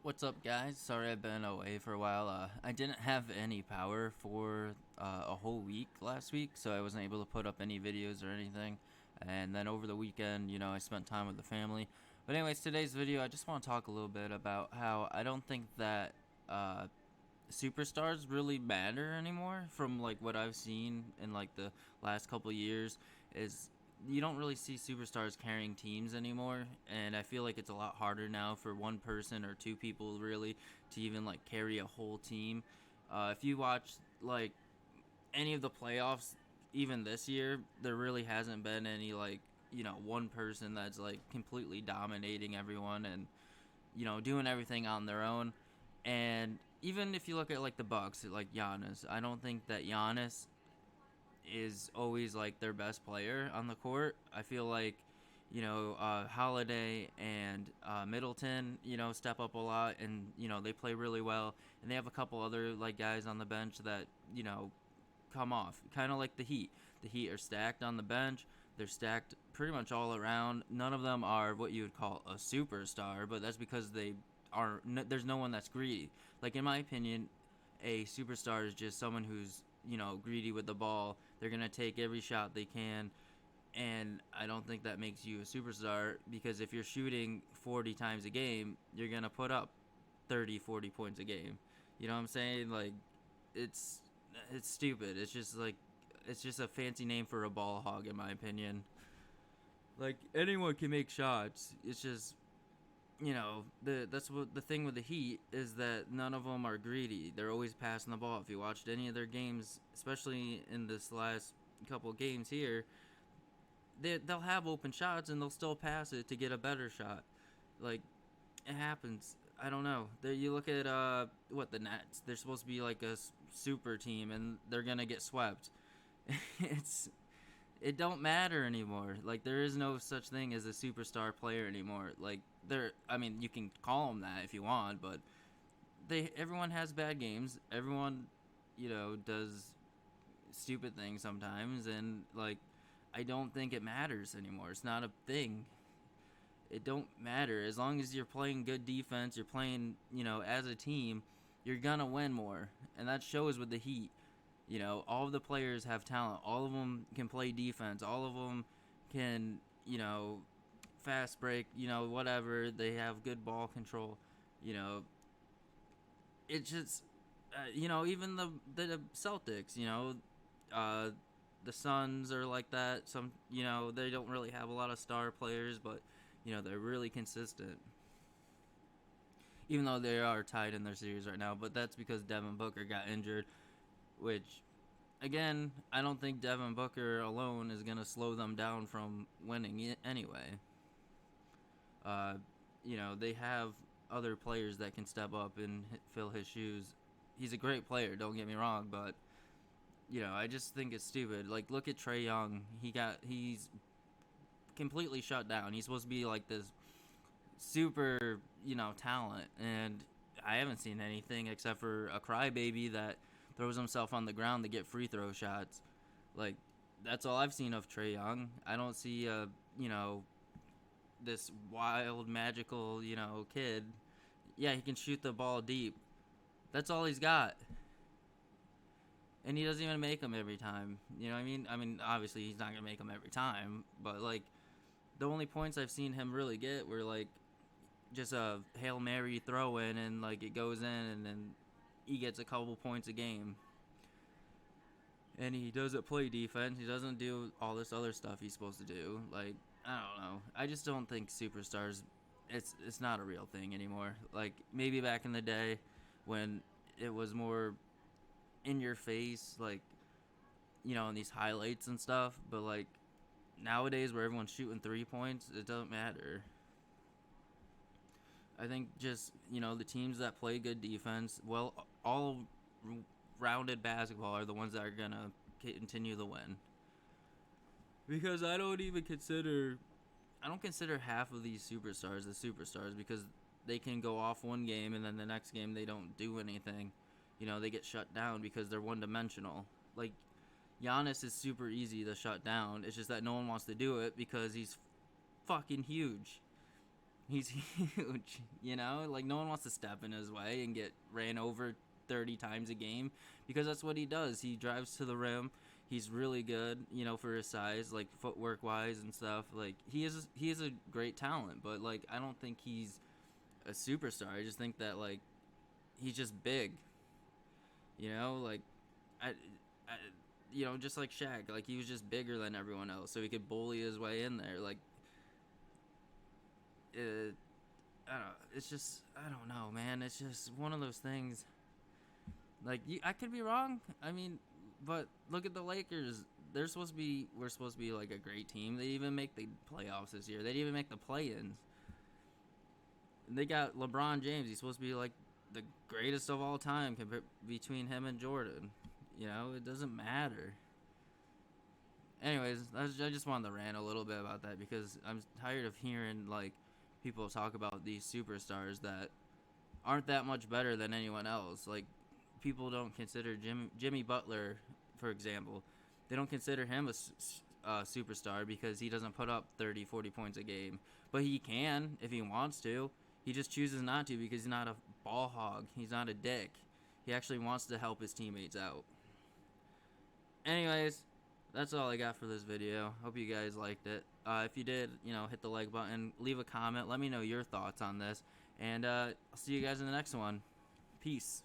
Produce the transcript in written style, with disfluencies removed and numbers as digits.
What's up, guys? Sorry I've been away for a while. I didn't have any power for a whole week last week, so I wasn't able to put up any videos or anything. And then over the weekend, I spent time with the family. But anyways, today's video, I just want to talk a little bit about how I don't think that uh, superstars really matter anymore from like what I've seen in like the last couple of years is you don't really see superstars carrying teams anymore, and I feel like it's a lot harder now for one person or two people really to even like carry a whole team. If you watch like any of the playoffs even this year, there really hasn't been any like one person that's like completely dominating everyone and doing everything on their own. And even if you look at like the Bucks, like Giannis, I don't think that Giannis is always like their best player on the court. I feel like Holiday and Middleton, step up a lot, and they play really well. And they have a couple other like guys on the bench that come off, kind of like the Heat. The Heat are stacked on the bench. They're stacked pretty much all around. None of them are what you would call a superstar, but that's because they are. There's no one that's greedy. Like in my opinion, a superstar is just someone who's greedy with the ball. They're gonna take every shot they can, and I don't think that makes you a superstar because if you're shooting 40 times a game, you're gonna put up 30, 40 points a game. You know what I'm saying? Like, it's it's stupid. It's just a fancy name for a ball hog, in my opinion. Like anyone can make shots. It's just that's what the thing with the Heat is that none of them are greedy. They're always passing the ball. If you watched any of their games, especially in this last couple of games here, they'll have open shots and they'll still pass it to get a better shot. Like it happens. I don't know. There you look at what the Nets. They're supposed to be like a super team and they're gonna get swept. it's it don't matter anymore. Like there is no such thing as a superstar player anymore. Like I mean, you can call them that if you want, but everyone has bad games. Everyone, does stupid things sometimes, and like I don't think it matters anymore. It's not a thing. It don't matter as long as you're playing good defense. You're playing, as a team. You're gonna win more, and that shows with the Heat. All of the players have talent. All of them can play defense. All of them can, fast break, whatever. They have good ball control. You know, it just, even the Celtics, uh, the Suns are like that. Some, they don't really have a lot of star players, but, they're really consistent. Even though they are tied in their series right now, but that's because Devin Booker got injured, which again, I don't think Devin Booker alone is going to slow them down from winning it anyway. Uh, they have other players that can step up and fill his shoes. He's a great player, don't get me wrong, but I just think it's stupid. Like, look at Trae Young. He's completely shut down. He's supposed to be like this super, talent, and I haven't seen anything except for a crybaby that throws himself on the ground to get free throw shots. Like that's all I've seen of Trae Young. I don't see this wild magical kid. Yeah, he can shoot the ball deep. That's all he's got, and he doesn't even make them every time. You know what I mean? I mean, obviously he's not gonna make them every time, but like the only points I've seen him really get were like just a Hail Mary throw in and like it goes in and then he gets a couple points a game. And he doesn't play defense. He doesn't do all this other stuff he's supposed to do. Like, I don't know. I just don't think superstars it's not a real thing anymore. Like maybe back in the day when it was more in your face, like, in these highlights and stuff, but like nowadays where everyone's shooting 3 points, it doesn't matter. I think just the teams that play good defense, well, all rounded basketball are the ones that are gonna continue to win. Because I don't consider half of these superstars as superstars because they can go off one game and then the next game they don't do anything. They get shut down because they're one dimensional. Like Giannis is super easy to shut down. It's just that no one wants to do it because he's fucking huge. He's huge, you know? Like, no one wants to step in his way and get ran over 30 times a game because that's what he does. He drives to the rim. He's really good, you know, for his size, like footwork wise and stuff. Like he is a great talent, but like I don't think he's a superstar. I just think that like he's just big, you know, like I, I you know, just like Shaq, like he was just bigger than everyone else, so he could bully his way in there. Like, I don't. It's just I don't know, man. It's just one of those things. Like I could be wrong. I mean, but look at the Lakers. They're supposed to be. We're supposed to be like a great team. They even make the playoffs this year. They didn't even make the play-ins. They got LeBron James. He's supposed to be like the greatest of all time between him and Jordan. You know, it doesn't matter. Anyways, I just wanted to rant a little bit about that because I'm tired of hearing like people talk about these superstars that aren't that much better than anyone else. Like people don't consider Jimmy Butler, for example, they don't consider him a superstar because he doesn't put up 30, 40 points a game, but he can if he wants to. He just chooses not to because he's not a ball hog. He's not a dick. He actually wants to help his teammates out. Anyways, that's all I got for this video. Hope you guys liked it. If you did, you know, hit the like button, leave a comment, let me know your thoughts on this, and I'll see you guys in the next one. Peace.